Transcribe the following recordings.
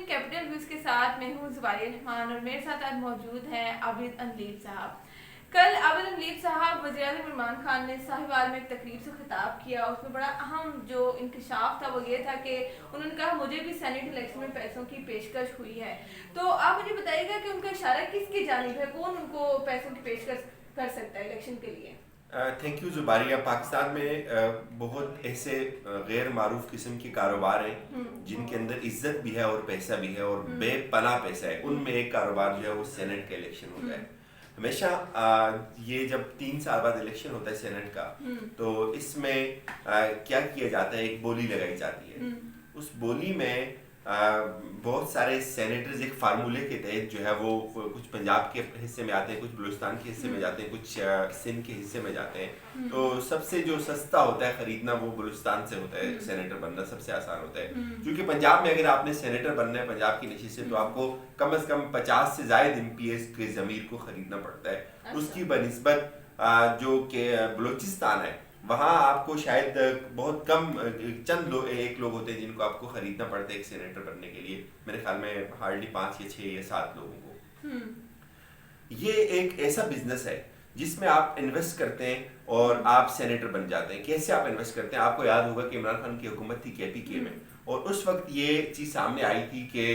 Capital views के साथ मैं हूँ जुबारिया रहमान और मेरे साथ आज मौजूद हैं आबिद अनलीब साहब। कल आबिद अनलीब साहब वज़ीर-ए-आज़म इमरान खान ने साहिवाल में एक तकरीब से खिताब किया। उसमें बड़ा अहम जो इंकशाफ था वो ये था कि उन्होंने कहा मुझे भी सेनेट इलेक्शन में पैसों की पेशकश हुई है। तो आप मुझे बताइएगा कि उनका इशारा किसकी जानिब है, कौन उनको पैसों की पेशकश कर सकता है इलेक्शन के लिए? Thank you Zubaria. पाकिस्तान में बहुत ऐसे गैर मारूफ किस्म के कारोबार हैं जिनके अंदर इज्जत भी है और पैसा भी है और बेपनाह पैसा है। उनमें एक कारोबार जो है वो सेनेट का इलेक्शन होता है। हमेशा ये जब 3 साल बाद इलेक्शन होता है सेनेट का, तो इसमें क्या किया जाता है, एक बोली लगाई जाती है। उस बोली में बहुत सारे सेनेटर्स एक फार्मूले के तहत जो है वो कुछ पंजाब के हिस्से में आते हैं, कुछ बलूचिस्तान के हिस्से में जाते हैं, कुछ सिंध के हिस्से में जाते हैं। तो सबसे जो सस्ता होता है खरीदना वो बलूचिस्तान से होता है। सेनेटर बनना सबसे आसान होता है, क्योंकि पंजाब में अगर आपने सेनेटर बनना है पंजाब की नशीब से, तो आपको कम से कम 50 से ज्यादा एमपीएस के जमीर को खरीदना पड़ता है। उसकी बनिस्बत जो कि बलूचिस्तान है वहाँ आपको शायद बहुत कम एक लोग होते हैं जिनको आपको खरीदना पड़ता है एक सेनेटर बनने के लिए। मेरे ख्याल में हार्डली 5 या 6 या 7 लोगों को। ये एक ऐसा बिजनेस है जिसमें आप इन्वेस्ट करते हैं और आप सेनेटर बन जाते हैं। कैसे आप इन्वेस्ट करते हैं? आपको याद होगा कि इमरान खान की हुकूमत थी केपीके में, और उस वक्त ये चीज़ सामने आई थी कि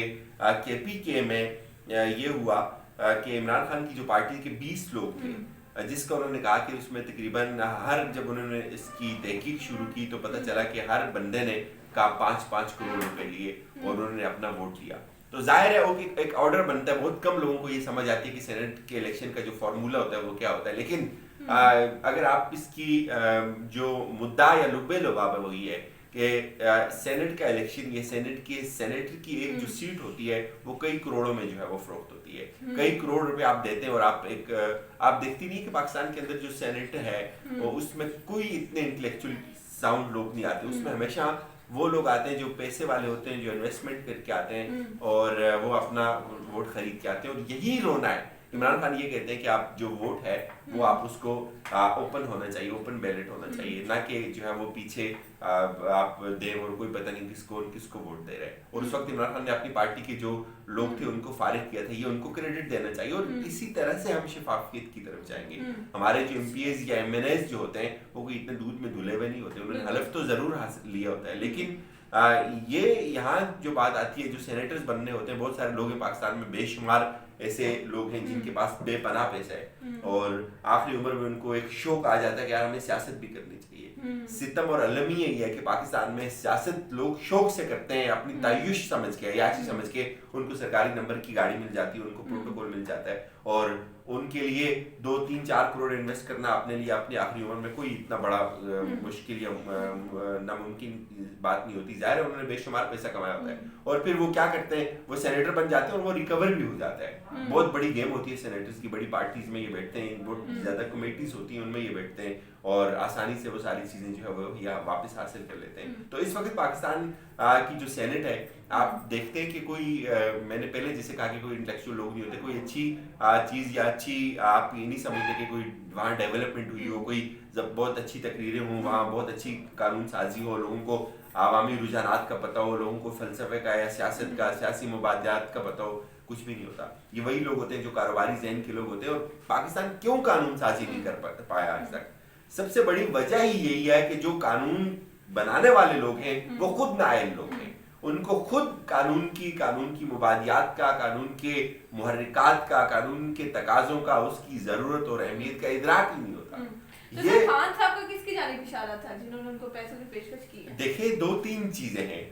केपीके में ये हुआ कि इमरान खान की जो पार्टी के 20 लोग थे, जिसका उन्होंने कहा कि उसमें तकरीबन जब उन्होंने इसकी तहकीक शुरू की तो पता चला कि हर बंदे ने का 5-5 करोड़ रुपए लिए और उन्होंने अपना वोट लिया। तो जाहिर है वो कि एक ऑर्डर बनता है। बहुत कम लोगों को ये समझ आती है कि सेनेट के इलेक्शन का जो फॉर्मूला होता है वो क्या होता है। लेकिन अगर आप इसकी जो मुद्दा या लुब्बे लुबाब है वो ये है कि सेनेट का इलेक्शन, ये सेनेटर की एक जो सीट होती है वो कई करोड़ों में जो है वो फरोख्त होती है। कई करोड़ रुपए आप देते हैं और आप देखती नहीं कि पाकिस्तान के अंदर जो सेनेट है वो उसमें कोई इतने इंटेलेक्चुअल साउंड लोग नहीं आते। उसमें हमेशा वो लोग आते हैं जो पैसे वाले होते हैं, जो इन्वेस्टमेंट करके आते हैं और वो अपना वोट खरीद के आते हैं। और यही रोना है। इमरान खान ये कहते हैं कि आप जो वोट है वो आप उसको ओपन होना चाहिए, ओपन बैलेट होना चाहिए, ना कि जो है वो पीछे आप दें और कोई पता नहीं किसको वोट दे रहे हैं। और उस वक्त इमरान खान ने अपनी पार्टी के जो लोग थे उनको फारिग किया था। ये उनको क्रेडिट देना चाहिए और इसी तरह से हम शफाफियत की तरफ जाएंगे। हमारे जो एमपीएस या एमएनएस जो होते हैं वो कोई इतने दूध में धुले हुए नहीं होते। उन्होंने हलफ तो जरूर हासिल लिया होता है, लेकिन ये यहाँ जो बात आती है, जो सेनेटर्स बनने होते हैं, बहुत सारे लोग हैं पाकिस्तान में, बेशुमार ऐसे लोग हैं जिनके पास बेपनाह पैसा है और आखिरी उम्र में उनको एक शौक आ जाता है कि यार हमें सियासत भी करनी चाहिए। सितम और अलम ही यही है कि पाकिस्तान में सियासत लोग शौक से करते हैं, अपनी तायुश समझ के, याशी समझ के। उनको सरकारी नंबर की गाड़ी मिल जाती है, उनको प्रोटोकॉल मिल जाता है और उनके लिए 2-3-4 करोड़ इन्वेस्ट करना अपने लिए अपनी आखिरी उम्र में कोई इतना बड़ा मुश्किल या नामुमकिन बात नहीं होती। जाहिर है उन्होंने बेशुमार पैसा कमाया होता है और फिर वो क्या करते हैं, वो सेनेटर बन जाते हैं और वो रिकवर भी हो जाता है। बहुत बड़ी गेम होती है सेनेटर्स की, बड़ी पार्टीज में ये बैठते हैं, बहुत ज्यादा कमेटीज होती हैं उनमें ये बैठते हैं और आसानी से वो सारी चीजें जो है वो यहाँ वापस हासिल कर लेते हैं। तो इस वक्त पाकिस्तान की जो सेनेट है, आप देखते हैं कि कोई मैंने पहले जैसे कहा कि कोई इंटेलेक्चुअल लोग नहीं होते। कोई अच्छी चीज़ या अच्छी आप ये नहीं समझते कि कोई वहाँ डेवलपमेंट हुई हो, कोई जब बहुत अच्छी तकरीरें हों, वहाँ बहुत अच्छी कानून साजी हो, लोगों को आवामी रुझानात का पता हो, लोगों को फ़लसफ़े का या सियासत का, सियासी मुबादलात का पता हो, कुछ भी नहीं होता। ये वही लोग होते हैं जो कारोबारी ज़हन के लोग होते हैं। और पाकिस्तान क्यों कानून साजी नहीं कर पाया आज तक? सबसे बड़ी वजह ही यही है कि जो कानून बनाने वाले लोग हैं वो खुद नाअहल लोग हैं। उनको खुद कानून की मुबादियात का, कानून के मुहर्रिकात का, कानून के तकाज़ों का, उसकी ज़रूरत और अहमियत का इदराक ही नहीं होता। तो ये खान साहब का किसकी जानिब इशारा था जिन्होंने उनको पैसों की पेशकश की है? देखिए 2-3 चीजें हैं।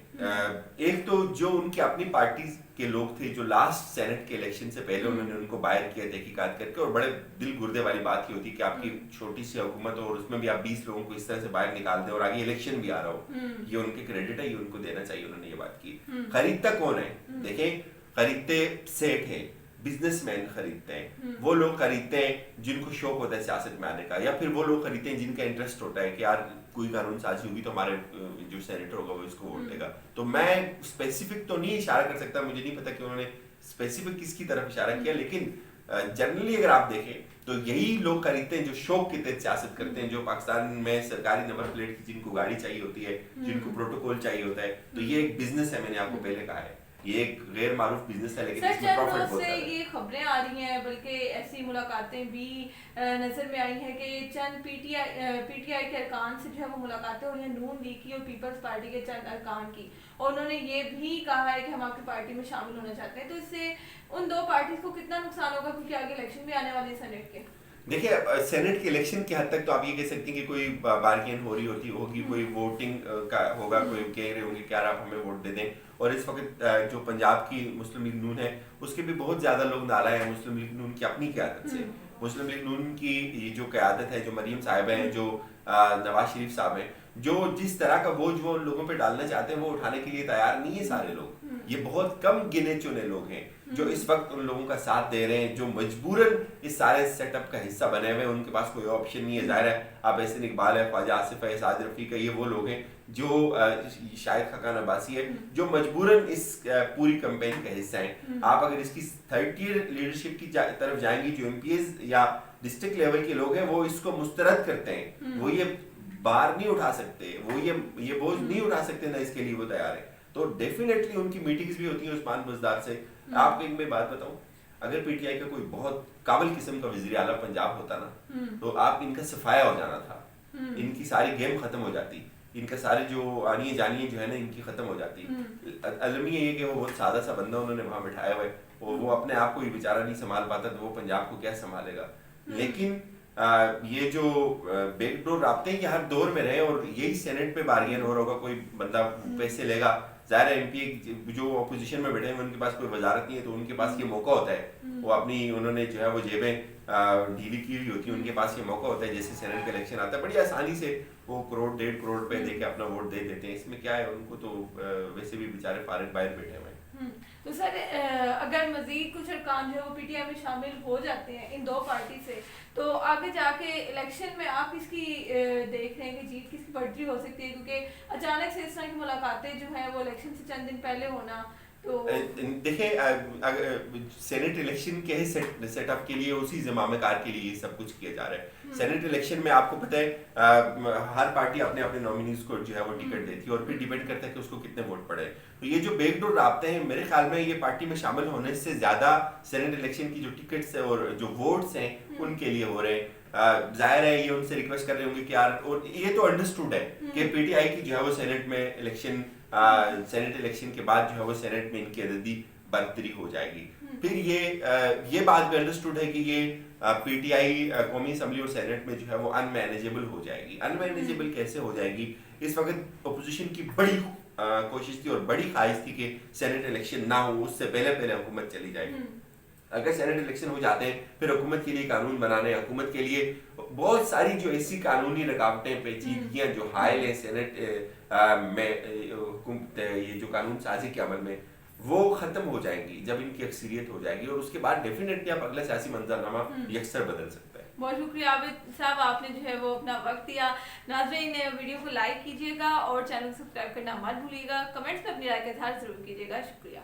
एक तो जो उनकी अपनी पार्टी के लोग थे जो लास्ट सेनेट के इलेक्शन से पहले उन्होंने उनको बाहर किया तहकीकात करके, और बड़े दिल गुर्दे वाली बात ही होती कि आपकी छोटी सी हुकूमत हो और उसमें भी आप 20 लोगों को इस तरह से बाहर निकाल दें और आगे इलेक्शन भी आ रहा हो। ये उनके क्रेडिट है, ये उनको देना चाहिए। उन्होंने ये बात की। खरीदता कौन है? देखें, खरीदते सेठ है, बिजनेसमैन खरीदते हैं, वो लोग खरीदते हैं जिनको शौक होता है सियासत में आने का, या फिर वो लोग खरीदते हैं जिनका इंटरेस्ट होता है कि यार कोई कानून साजी होगी तो हमारे जो सेनेटर होगा वो इसको वोट देगा। तो मैं स्पेसिफिक तो नहीं इशारा कर सकता, मुझे नहीं पता कि उन्होंने स्पेसिफिक किसकी तरफ इशारा किया, लेकिन जनरली अगर आप देखें तो यही लोग खरीदते हैं जो शौक के तहत सियासत करते हैं, जो पाकिस्तान में सरकारी नंबर प्लेट की जिनको गाड़ी चाहिए होती है, जिनको प्रोटोकॉल चाहिए होता है। तो ये एक बिजनेस है, मैंने आपको पहले कहा है। ये एक गैर मारूफ बिजनेस है, लेकिन सर इसमें चंद प्रॉफिट रोज बहुत से ज़्यादा है। ये खबरें आ रही हैं, बल्कि ऐसी मुलाकातें भी नज़र में आई हैं कि चंद पीटीआई के अरकान से जो है वो मुलाकातें हो रही हैं, नून लीग की और पीपल्स पार्टी के चंद अरकान की, और उन्होंने ये भी कहा है कि हम आपकी पार्टी में शामिल होना चाहते हैं। तो इससे उन दो पार्टीज को कितना नुकसान होगा, क्योंकि आगे इलेक्शन भी आने वाले हैं सेनेट के। देखिए, सेनेट के इलेक्शन की हद तक तो आप ये कह सकते हैं कि कोई बार्गेन हो रही होगी, कोई वोटिंग का होगा, कोई कह रहे होंगे कि यार आप हमें वोट दे दें। और इस वक्त जो पंजाब की मुस्लिम लीग नून है, उसके भी बहुत ज़्यादा लोग नाराज़ हैं मुस्लिम लीग नून की अपनी क़यादत से। मुस्लिम लीग नून की ये जो क़यादत है, जो मरीम साहिबा हैं, जो नवाज शरीफ साहब हैं, जो जिस तरह का बोझ वो उन लोगों पे डालना चाहते हैं वो उठाने के लिए तैयार नहीं है सारे लोग। ये बहुत कम गिने चुने लोग हैं जो इस वक्त उन लोगों का साथ दे रहे हैं, जो मजबूरन इस सारे सेटअप का हिस्सा बने हुए हैं। उनके पास कोई ऑप्शन नहीं है। जाहिर है आप एहसन इकबाल है, ख्वाजा आसिफ है, साजिद रफ़ीक है, ये वो लोग हैं जो शायद खकान अब्बासी है, जो मजबूरन इस पूरी कैंपेन का हिस्सा हैं। आप अगर इसकी थर्ड ईयर लीडरशिप की तरफ जाएंगी, जो एमपीएस या डिस्ट्रिक्ट लेवल के लोग हैं वो इसको मुस्तरद करते हैं, वो ये बार नहीं उठा सकते, वो ये बोझ नहीं उठा सकते, ना इसके लिए वो तैयार है। तो डेफिनेटली उनकी मीटिंग्स भी होती हैं उस्मान बुज़दार से। आपको एक मैं बात बताऊं, अगर पीटीआई का कोई बहुत काबिल किस्म का वज़ीर आला पंजाब होता ना, तो आप इनका सफाया हो जाना था, इनकी सारी गेम खत्म हो जाती, इनका सारे जो आनिए जानिए जो है ना इनकी खत्म हो जाती। अलमिया ये कि वो बहुत सादा सा बंदा उन्होंने वहां बिठाया हुआ है, और वो अपने आप को ही बेचारा नहीं संभाल पाता, तो वो पंजाब को क्या संभालेगा। लेकिन ये जो बैकडोर राब्ते हैं ये हर दौर में रहे, और यही सेनेट पे बार्गेन हो रहा होगा, कोई बंदा पैसे लेगा। ज़ाहिर है एमपी जो अपोजिशन में बैठे हैं उनके पास कोई वजारत नहीं है, तो उनके पास ये मौका होता है, वो अपनी उन्होंने जो है वो जेबें ढीली की हुई होती है, उनके पास ये मौका होता है। जैसे सेनेट का इलेक्शन आता है, बड़ी आसानी से वो करोड़ 1.5 करोड़ रुपए दे के अपना वोट दे देते हैं। इसमें क्या है, उनको तो वैसे भी बेचारे फारिग बाहर बैठे हुए हैं। तो सर अगर मजीद कुछ अरकान जो है वो पीटीआई में शामिल हो जाते हैं इन दो पार्टी से, तो आगे जाके इलेक्शन में आप इसकी देख रहे हैं कि जीत किसकी बढ़ती हो सकती है, क्योंकि अचानक से इस तरह की मुलाकातें जो है वो इलेक्शन से चंद दिन पहले होना। तो देखिए, सेनेट इलेक्शन के सेटअप के लिए, उसी ज़मामे कार के लिए ये सब कुछ किया जा रहा है। सेनेट इलेक्शन में आपको पता है हर पार्टी अपने अपने नॉमिनीज को जो है वो टिकट देती है, और फिर डिपेंड करता है कि उसको कितने वोट पड़े। तो ये जो बैकडोर राब्ते हैं, मेरे ख्याल में ये पार्टी में शामिल होने से ज़्यादा सेनेट इलेक्शन की जो टिकट्स है और जो वोट्स हैं उनके लिए हो रहे हैं। जाहिर है ये उनसे रिक्वेस्ट कर रहे होंगे कि यार, और ये तो अंडरस्टूड है कि पीटीआई की जो है वो सेनेट में इलेक्शन सेनेट इलेक्शन के बाद जो है वो सेनेट में इनकी अददी बढ़ोतरी हो जाएगी। फिर ये बात भी अंडरस्टूड है कि ये पीटीआई कौमी असम्बली और सेनेट में जो है वो अनमैनेजेबल हो जाएगी। अनमैनेजेबल कैसे हो जाएगी? इस वक्त अपोजिशन की बड़ी कोशिश थी और बड़ी ख्वाहिश थी कि सेनेट इलेक्शन ना हो, उससे पहले पहले हुकूमत चली जाएगी। अगर सेनेट इलेक्शन हो जाते हैं, फिर हुकूमत के लिए कानून बनाने, हुकूमत के लिए बहुत सारी जो ऐसी कानूनी रुकावटें, पेचीदगियाँ जो हायल हैं सेनेट में ये जो कानून साजी के अमल में, वो ख़त्म हो जाएंगी जब इनकी अक्सरियत हो जाएगी, और उसके बाद डेफिनेटली आप अगला सियासी मंजरनामा यकसर बदल सकता है। बहुत शुक्रिया आबिद साहब, आपने जो है वो अपना वक्त दिया। नाज़रीन, वीडियो को लाइक कीजिएगा और चैनल को सब्सक्राइब करना मत भूलिएगा। कमेंट्स में अपनी राय का इज़हार ज़रूर कीजिएगा। शुक्रिया।